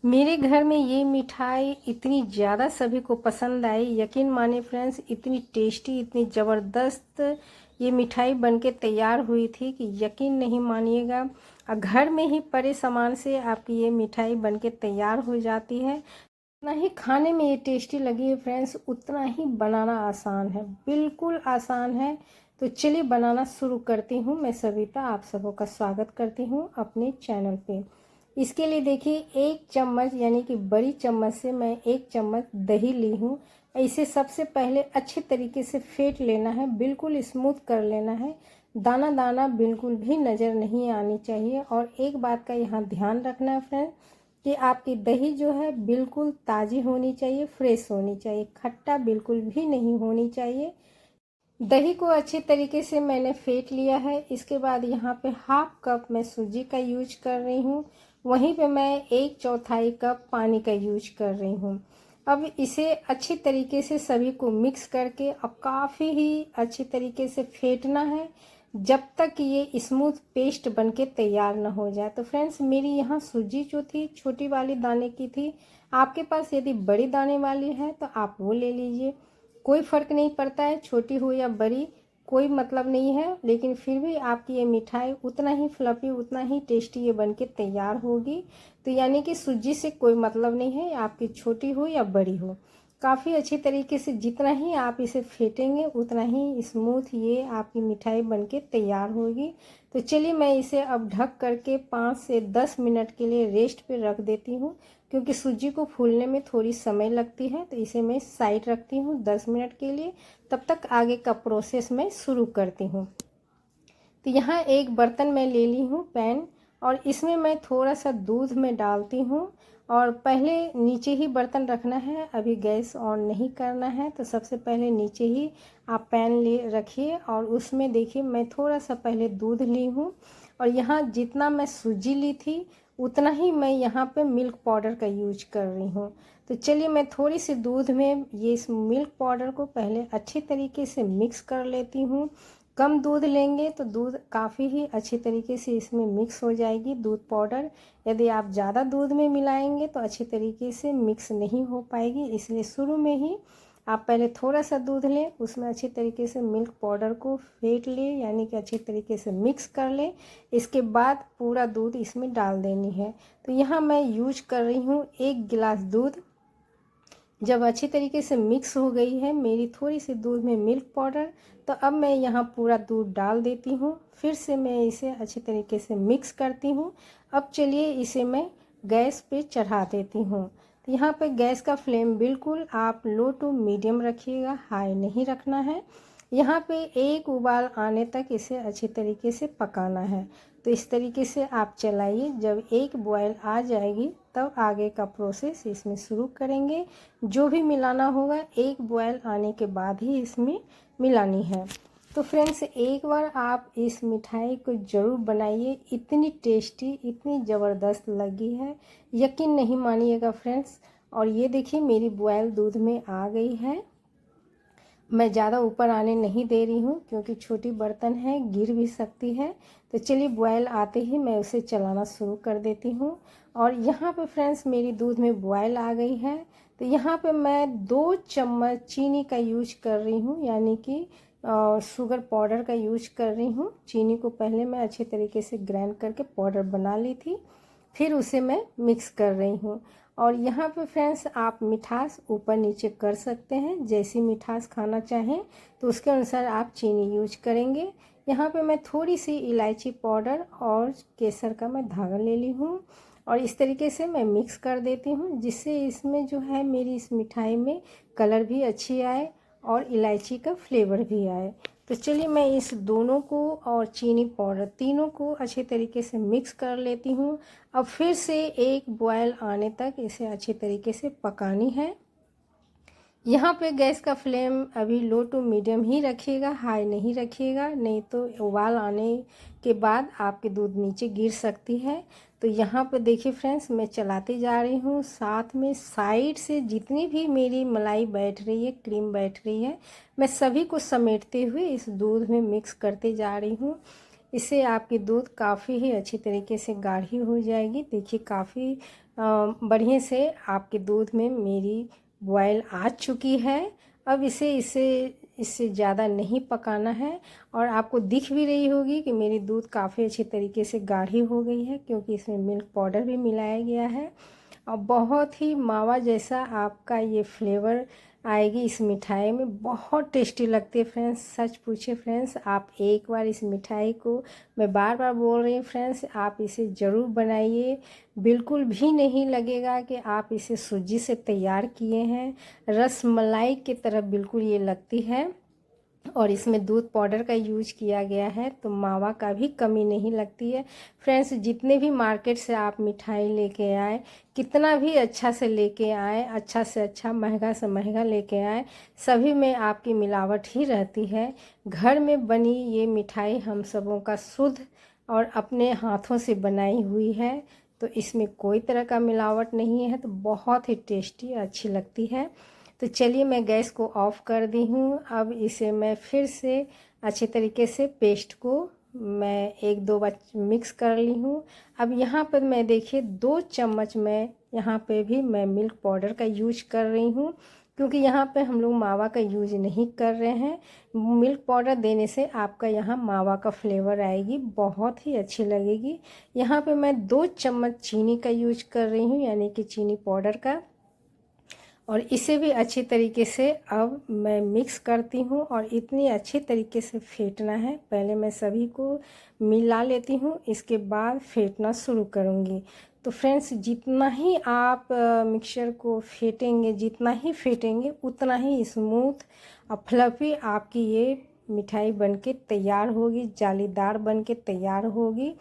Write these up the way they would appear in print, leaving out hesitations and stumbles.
मेरे घर में ये मिठाई इतनी ज़्यादा सभी को पसंद आई, यकीन माने फ्रेंड्स, इतनी टेस्टी, इतनी ज़बरदस्त ये मिठाई बनके तैयार हुई थी कि यकीन नहीं मानिएगा। घर में ही पड़े सामान से आपकी ये मिठाई बनके तैयार हो जाती है। जितना ही खाने में ये टेस्टी लगी है फ्रेंड्स, उतना ही बनाना आसान है, बिल्कुल आसान है। तो चलिए बनाना शुरू करती हूँ। मैं सविता आप सबों का स्वागत करती हूँ अपने चैनल पे। इसके लिए देखिए, 1 चम्मच यानी कि बड़ी चम्मच से मैं 1 चम्मच दही ली हूँ। इसे सबसे पहले अच्छे तरीके से फेंट लेना है, बिल्कुल स्मूथ कर लेना है। दाना दाना बिल्कुल भी नज़र नहीं आनी चाहिए। और एक बात का यहाँ ध्यान रखना है फ्रेंड, कि आपकी दही जो है बिल्कुल ताज़ी होनी चाहिए, फ्रेश होनी चाहिए, खट्टा बिल्कुल भी नहीं होनी चाहिए। दही को अच्छे तरीके से मैंने फेंट लिया है। इसके बाद यहाँ पे हाफ कप मैं सूजी का यूज कर रही हूँ। वहीं पे मैं 1/4 कप पानी का यूज कर रही हूँ। अब इसे अच्छे तरीके से सभी को मिक्स करके और काफ़ी ही अच्छे तरीके से फेंटना है, जब तक ये स्मूथ पेस्ट बनके तैयार ना हो जाए। तो फ्रेंड्स, मेरी यहाँ सूजी जो थी छोटी वाली दाने की थी। आपके पास यदि बड़ी दाने वाली है तो आप वो ले लीजिए, कोई फ़र्क नहीं पड़ता है, छोटी हो या बड़ी, कोई मतलब नहीं है। लेकिन फिर भी आपकी ये मिठाई उतना ही फ्लफ़ी, उतना ही टेस्टी ये बनके तैयार होगी। तो यानी कि सूजी से कोई मतलब नहीं है, आपकी छोटी हो या बड़ी हो। काफ़ी अच्छी तरीके से जितना ही आप इसे फेंटेंगे उतना ही स्मूथ ये आपकी मिठाई बनके तैयार होगी। तो चलिए मैं इसे अब ढक करके 5 से 10 मिनट के लिए रेस्ट पे रख देती हूँ, क्योंकि सूजी को फूलने में थोड़ी समय लगती है। तो इसे मैं साइड रखती हूँ 10 मिनट के लिए। तब तक आगे का प्रोसेस मैं शुरू करती हूँ। तो यहाँ एक बर्तन मैं ले ली हूँ, पैन, और इसमें मैं थोड़ा सा दूध में डालती हूँ। और पहले नीचे ही बर्तन रखना है, अभी गैस ऑन नहीं करना है। तो सबसे पहले नीचे ही आप पैन ले रखिए और उसमें देखिए मैं थोड़ा सा पहले दूध ली हूँ। और यहाँ जितना मैं सूजी ली थी उतना ही मैं यहाँ पे मिल्क पाउडर का यूज कर रही हूँ। तो चलिए मैं थोड़ी सी दूध में ये इस मिल्क पाउडर को पहले अच्छे तरीके से मिक्स कर लेती हूँ। कम दूध लेंगे तो दूध काफ़ी ही अच्छी तरीके से इसमें मिक्स हो जाएगी दूध पाउडर। यदि आप ज़्यादा दूध में मिलाएंगे तो अच्छी तरीके से मिक्स नहीं हो पाएगी, इसलिए शुरू में ही आप पहले थोड़ा सा दूध लें, उसमें अच्छी तरीके से मिल्क पाउडर को फेंट लें, यानी कि अच्छी तरीके से मिक्स कर लें। इसके बाद पूरा दूध इसमें डाल देनी है। तो यहाँ मैं यूज कर रही हूँ 1 गिलास दूध। जब अच्छी तरीके से मिक्स हो गई है मेरी थोड़ी सी दूध में मिल्क पाउडर, तो अब मैं यहाँ पूरा दूध डाल देती हूँ। फिर से मैं इसे अच्छी तरीके से मिक्स करती हूँ। अब चलिए इसे मैं गैस पे चढ़ा देती हूँ। तो यहाँ पे गैस का फ्लेम बिल्कुल आप लो टू मीडियम रखिएगा, हाई नहीं रखना है। यहाँ पे एक उबाल आने तक इसे अच्छी तरीके से पकाना है। तो इस तरीके से आप चलाइए, जब एक बॉयल आ जाएगी तब आगे का प्रोसेस इसमें शुरू करेंगे। जो भी मिलाना होगा एक बॉयल आने के बाद ही इसमें मिलानी है। तो फ्रेंड्स, एक बार आप इस मिठाई को ज़रूर बनाइए, इतनी टेस्टी, इतनी ज़बरदस्त लगी है, यकीन नहीं मानिएगा फ्रेंड्स। और ये देखिए मेरी बॉयल दूध में आ गई है। मैं ज़्यादा ऊपर आने नहीं दे रही हूँ क्योंकि छोटी बर्तन है, गिर भी सकती है। तो चलिए बॉयल आते ही मैं उसे चलाना शुरू कर देती हूँ। और यहाँ पे फ्रेंड्स मेरी दूध में बॉयल आ गई है। तो यहाँ पे मैं 2 चम्मच चीनी का यूज कर रही हूँ, यानी कि शुगर पाउडर का यूज कर रही हूँ। चीनी को पहले मैं अच्छे तरीके से ग्राइंड करके पाउडर बना ली थी, फिर उसे मैं मिक्स कर रही हूँ। और यहाँ पे फ्रेंड्स आप मिठास ऊपर नीचे कर सकते हैं, जैसी मिठास खाना चाहें तो उसके अनुसार आप चीनी यूज करेंगे। यहाँ पे मैं थोड़ी सी इलायची पाउडर और केसर का मैं धागा ले ली हूँ और इस तरीके से मैं मिक्स कर देती हूँ, जिससे इसमें जो है मेरी इस मिठाई में कलर भी अच्छी आए और इलायची का फ्लेवर भी आए। तो चलिए मैं इस दोनों को और चीनी पाउडर तीनों को अच्छे तरीके से मिक्स कर लेती हूँ। अब फिर से एक बॉयल आने तक इसे अच्छे तरीके से पकानी है। यहाँ पे गैस का फ्लेम अभी लो टू मीडियम ही रखिएगा, हाई नहीं रखिएगा, नहीं तो उबाल आने के बाद आपके दूध नीचे गिर सकती है। तो यहाँ पे देखिए फ्रेंड्स, मैं चलाती जा रही हूँ, साथ में साइड से जितनी भी मेरी मलाई बैठ रही है, क्रीम बैठ रही है, मैं सभी को समेटते हुए इस दूध में मिक्स करते जा रही हूँ। इससे आपकी दूध काफ़ी ही अच्छी तरीके से गाढ़ी हो जाएगी। देखिए काफ़ी बढ़िया से आपके दूध में मेरी बॉयल आ चुकी है। अब इसे इससे ज़्यादा नहीं पकाना है। और आपको दिख भी रही होगी कि मेरी दूध काफ़ी अच्छी तरीके से गाढ़ी हो गई है, क्योंकि इसमें मिल्क पाउडर भी मिलाया गया है। और बहुत ही मावा जैसा आपका ये फ्लेवर आएगी इस मिठाई में। बहुत टेस्टी लगती है फ्रेंड्स, सच पूछे फ्रेंड्स, आप एक बार इस मिठाई को, मैं बार बार बोल रही हूँ फ्रेंड्स, आप इसे ज़रूर बनाइए। बिल्कुल भी नहीं लगेगा कि आप इसे सूजी से तैयार किए हैं। रस मलाई की तरह बिल्कुल ये लगती है। और इसमें दूध पाउडर का यूज किया गया है, तो मावा का भी कमी नहीं लगती है। फ्रेंड्स, जितने भी मार्केट से आप मिठाई लेके आए, कितना भी अच्छा से लेके आए, अच्छा से अच्छा, महंगा से महंगा लेके आए, सभी में आपकी मिलावट ही रहती है। घर में बनी ये मिठाई हम सबों का शुद्ध और अपने हाथों से बनाई हुई है, तो इसमें कोई तरह का मिलावट नहीं है, तो बहुत ही टेस्टी अच्छी लगती है। तो चलिए मैं गैस को ऑफ़ कर दी हूँ। अब इसे मैं फिर से अच्छे तरीके से पेस्ट को मैं एक दो बार मिक्स कर ली हूँ। अब यहाँ पर मैं देखिए 2 चम्मच मैं यहाँ पे भी मैं मिल्क पाउडर का यूज कर रही हूँ, क्योंकि यहाँ पे हम लोग मावा का यूज नहीं कर रहे हैं। मिल्क पाउडर देने से आपका यहाँ मावा का फ्लेवर आएगी, बहुत ही अच्छी लगेगी। यहाँ पे मैं 2 चम्मच चीनी का यूज कर रही हूँ, यानी कि चीनी पाउडर का। और इसे भी अच्छी तरीके से अब मैं मिक्स करती हूँ, और इतनी अच्छी तरीके से फेंटना है। पहले मैं सभी को मिला लेती हूँ, इसके बाद फेंटना शुरू करूँगी। तो फ्रेंड्स, जितना ही आप मिक्सचर को फेंटेंगे, जितना ही फेंटेंगे, उतना ही स्मूथ और फ्लफी आपकी ये मिठाई बनके तैयार होगी, जालीदार बनके तैयार होगी।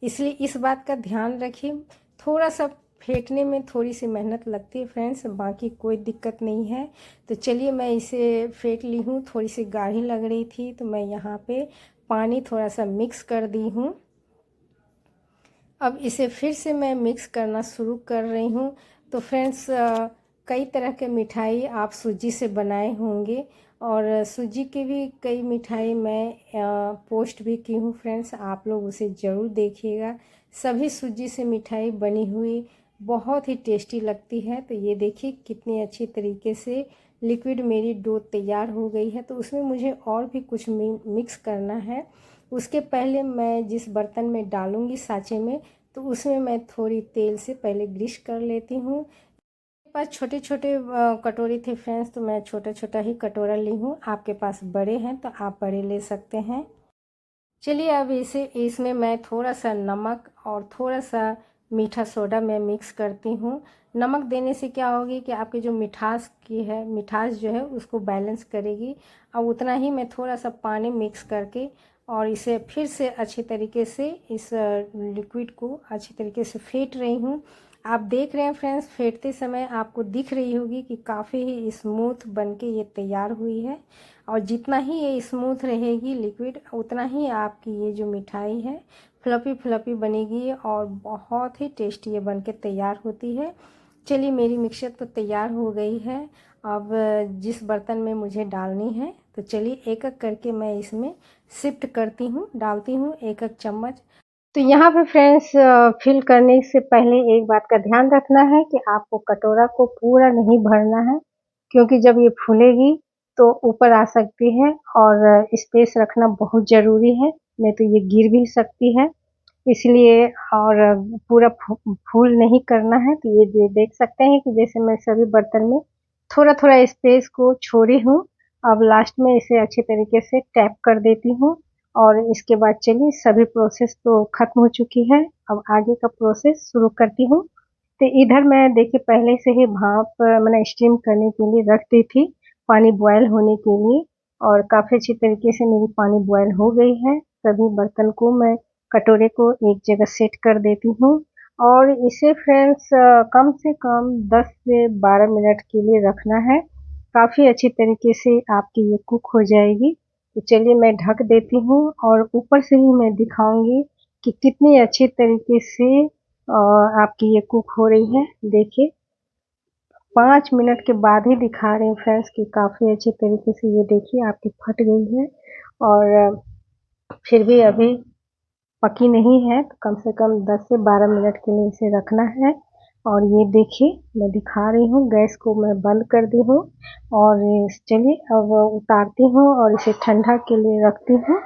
इसलिए इस बात का ध्यान रखिए। थोड़ा सा फेंटने में थोड़ी सी मेहनत लगती है फ्रेंड्स, बाकी कोई दिक्कत नहीं है। तो चलिए मैं इसे फेंट ली हूँ। थोड़ी सी गाढ़ी लग रही थी, तो मैं यहाँ पे पानी थोड़ा सा मिक्स कर दी हूँ। अब इसे फिर से मैं मिक्स करना शुरू कर रही हूँ। तो फ्रेंड्स, कई तरह के मिठाई आप सूजी से बनाए होंगे, और सूजी की भी कई मिठाई मैं पोस्ट भी की हूँ फ्रेंड्स, आप लोग उसे ज़रूर देखिएगा। सभी सूजी से मिठाई बनी हुई बहुत ही टेस्टी लगती है। तो ये देखिए कितनी अच्छी तरीके से लिक्विड मेरी डो तैयार हो गई है। तो उसमें मुझे और भी कुछ मिक्स करना है। उसके पहले मैं जिस बर्तन में डालूँगी साँचे में, तो उसमें मैं थोड़ी तेल से पहले ग्रीस कर लेती हूँ। मेरे पास छोटे छोटे कटोरी थे फ्रेंड्स, तो मैं छोटा छोटा ही कटोरा ली हूँ। आपके पास बड़े हैं तो आप बड़े ले सकते हैं। चलिए अब इसमें मैं थोड़ा सा नमक और थोड़ा सा मीठा सोडा मैं मिक्स करती हूँ। नमक देने से क्या होगी कि आपकी जो मिठास जो है उसको बैलेंस करेगी। अब उतना ही मैं थोड़ा सा पानी मिक्स करके और इसे फिर से अच्छी तरीके से इस लिक्विड को अच्छी तरीके से फेंट रही हूँ। आप देख रहे हैं फ्रेंड्स, फेंटते समय आपको दिख रही होगी कि काफ़ी ही स्मूथ बनके ये तैयार हुई है। और जितना ही ये स्मूथ रहेगी लिक्विड, उतना ही आपकी ये जो मिठाई है फ्लफ़ी फ्लफ़ी बनेगी और बहुत ही टेस्टी ये बनके तैयार होती है। चलिए मेरी मिक्सचर तो तैयार हो गई है। अब जिस बर्तन में मुझे डालनी है, तो चलिए एक एक करके मैं इसमें शिफ्ट करती हूँ, डालती हूँ एक एक चम्मच। तो यहाँ पे फ्रेंड्स, फिल करने से पहले एक बात का ध्यान रखना है कि आपको कटोरा को पूरा नहीं भरना है, क्योंकि जब ये फूलेगी तो ऊपर आ सकती है, और स्पेस रखना बहुत ज़रूरी है, नहीं तो ये गिर भी सकती है। इसलिए और पूरा फूल नहीं करना है। तो ये देख सकते हैं कि जैसे मैं सभी बर्तन में थोड़ा-थोड़ा स्पेस को छोड़ी हूँ। अब लास्ट में इसे अच्छे तरीके से टैप कर देती हूँ, और इसके बाद चलिए सभी प्रोसेस तो ख़त्म हो चुकी है। अब आगे का प्रोसेस शुरू करती हूँ। तो इधर मैं देखिए पहले से ही भाप मैंने स्टीम करने के लिए रख दी थी, पानी बॉयल होने के लिए, और काफ़ी अच्छी तरीके से मेरी पानी बॉयल हो गई है। सभी बर्तन को मैं कटोरे को एक जगह सेट कर देती हूँ, और इसे फ्रेंड्स कम से कम 10 से 12 मिनट के लिए रखना है। काफ़ी अच्छी तरीके से आपकी ये कुक हो जाएगी। तो चलिए मैं ढक देती हूँ, और ऊपर से ही मैं दिखाऊंगी कि कितनी अच्छी तरीके से आपकी ये कुक हो रही है। देखिए 5 मिनट के बाद ही दिखा रहे हैं फ्रेंड्स कि काफ़ी अच्छी तरीके से ये देखिए आपकी फट गई है, और फिर भी अभी पकी नहीं है, तो कम से कम 10 से 12 मिनट के लिए इसे रखना है। और ये देखिए मैं दिखा रही हूँ, गैस को मैं बंद कर दी हूँ और चलिए अब उतारती हूँ और इसे ठंडा के लिए रखती हूँ।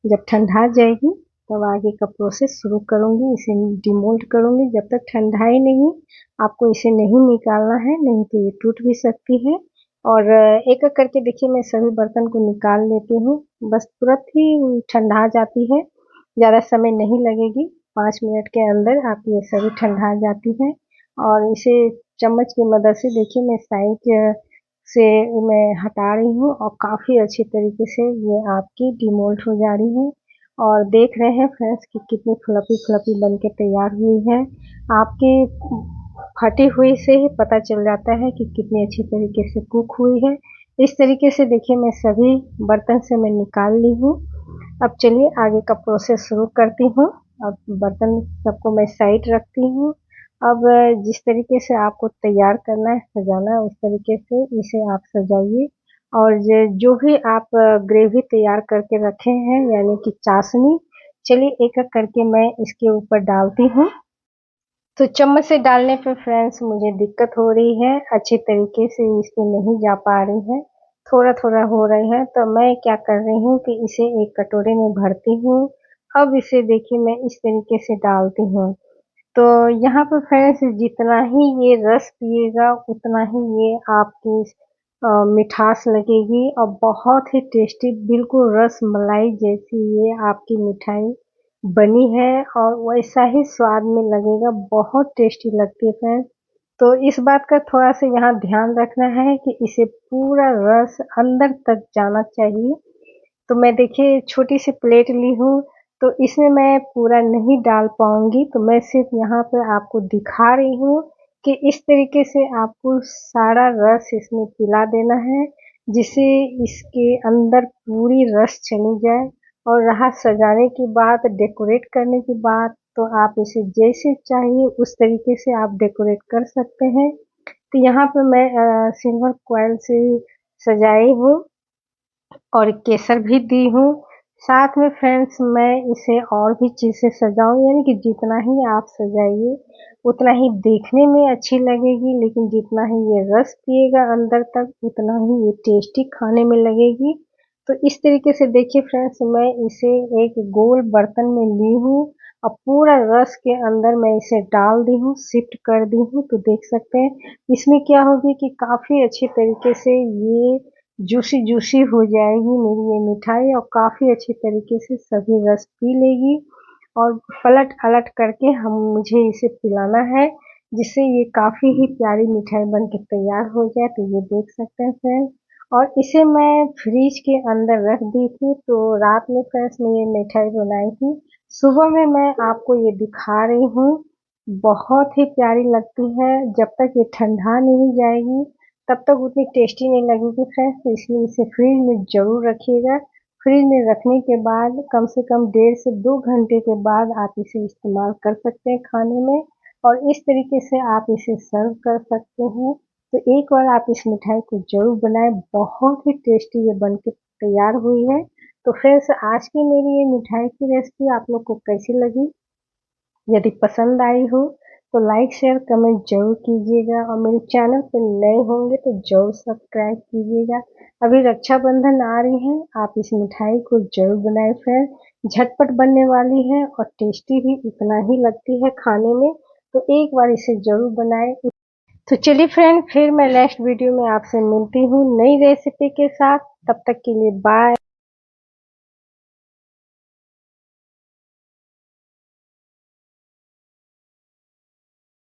जब ठंडा जाएगी तब आगे का प्रोसेस शुरू करूँगी, इसे डिमोल्ड करूँगी। जब तक ठंडाई नहीं आपको इसे नहीं निकालना है, नहीं तो ये टूट भी सकती है। और एक एक करके देखिए मैं सभी बर्तन को निकाल लेती हूँ, बस तुरंत ही ठंडा जाती है, ज़्यादा समय नहीं लगेगी। 5 मिनट के अंदर आपकी ये सभी ठंडा जाती है। और इसे चम्मच की मदद से देखिए मैं साइड से मैं हटा रही हूँ और काफ़ी अच्छी तरीके से ये आपकी डिमोल्ड हो जा रही है। और देख रहे हैं फ्रेंड्स कि कितनी फ्लफी फ्लफी बन के तैयार हुई है। आपकी फटी हुई से ही पता चल जाता है कि कितनी अच्छी तरीके से कुक हुई है। इस तरीके से देखिए मैं सभी बर्तन से मैं निकाल ली हूँ। अब चलिए आगे का प्रोसेस शुरू करती हूँ। अब बर्तन सबको मैं साइड रखती हूँ। अब जिस तरीके से आपको तैयार करना है, सजाना है, उस तरीके से इसे आप सजाइए। और जो भी आप ग्रेवी तैयार करके रखे हैं यानी कि चाशनी, चलिए एक एक करके मैं इसके ऊपर डालती हूँ। तो चम्मच से डालने पे फ्रेंड्स मुझे दिक्कत हो रही है, अच्छी तरीके से इसमें नहीं जा पा रही है, थोड़ा थोड़ा हो रही है। तो मैं क्या कर रही हूँ कि इसे एक कटोरे में भरती हूँ। अब इसे देखिए मैं इस तरीके से डालती हूँ। तो यहाँ पर फ्रेंड्स जितना ही ये रस पिएगा उतना ही ये आपकी मिठास लगेगी और बहुत ही टेस्टी, बिल्कुल रस मलाई जैसी ये आपकी मिठाई बनी है और वैसा ही स्वाद में लगेगा, बहुत टेस्टी लगती है फ्रेंड्स। तो इस बात का थोड़ा सा यहाँ ध्यान रखना है कि इसे पूरा रस अंदर तक जाना चाहिए। तो मैं देखिए छोटी सी प्लेट ली हूँ, तो इसमें मैं पूरा नहीं डाल पाऊँगी, तो मैं सिर्फ यहाँ पे आपको दिखा रही हूँ कि इस तरीके से आपको सारा रस इसमें पिला देना है, जिससे इसके अंदर पूरी रस चली जाए। और रहा सजाने की बात, डेकोरेट करने की बात, तो आप इसे जैसे चाहिए उस तरीके से आप डेकोरेट कर सकते हैं। तो यहाँ पे मैं सिल्वर फॉइल से सजाई हूँ और केसर भी दी हूँ। साथ में फ्रेंड्स मैं इसे और भी चीज़ से सजाऊँ, यानी कि जितना ही आप सजाइए उतना ही देखने में अच्छी लगेगी, लेकिन जितना ही ये रस पिएगा अंदर तक उतना ही ये टेस्टी खाने में लगेगी। तो इस तरीके से देखिए फ्रेंड्स मैं इसे एक गोल बर्तन में ली हूँ और पूरा रस के अंदर मैं इसे डाल दी हूँ, शिफ्ट कर दी हूँ। तो देख सकते हैं इसमें क्या होगी कि काफ़ी अच्छी तरीके से ये जूसी जूसी हो जाएगी मेरी ये मिठाई और काफ़ी अच्छी तरीके से सभी रस पी लेगी। और पलट अलट करके हम मुझे इसे पिलाना है, जिससे ये काफ़ी ही प्यारी मिठाई बन के तैयार हो जाए। तो ये देख सकते हैं फ्रेंड्स, और इसे मैं फ्रिज के अंदर रख दी थी, तो रात में फ्रेंड्स मैं ये मिठाई बनाई थी, सुबह में मैं आपको ये दिखा रही हूँ। बहुत ही प्यारी लगती है, जब तक ये ठंडा नहीं जाएगी तब तक उतनी टेस्टी नहीं लगेगी फ्रेंड्स। तो इसलिए इसे फ्रिज में ज़रूर रखिएगा। फ्रिज में रखने के बाद कम से कम 1.5 से 2 घंटे के बाद आप इसे इस्तेमाल कर सकते हैं खाने में, और इस तरीके से आप इसे सर्व कर सकते हैं। तो एक बार आप इस मिठाई को ज़रूर बनाएं, बहुत ही टेस्टी ये बन के तैयार हुई है। तो फ्रेंड्स आज की मेरी ये मिठाई की रेसिपी आप लोग को कैसी लगी? यदि पसंद आई हो तो लाइक शेयर कमेंट जरूर कीजिएगा, और मेरे चैनल पर नए होंगे तो जरूर सब्सक्राइब कीजिएगा। अभी रक्षाबंधन आ रही है, आप इस मिठाई को जरूर बनाएं फ्रेंड, झटपट बनने वाली है और टेस्टी भी उतना ही लगती है खाने में। तो एक बार इसे जरूर बनाएं। तो चलिए फ्रेंड, फिर मैं नेक्स्ट वीडियो में आपसे मिलती हूँ नई रेसिपी के साथ। तब तक के लिए बाय।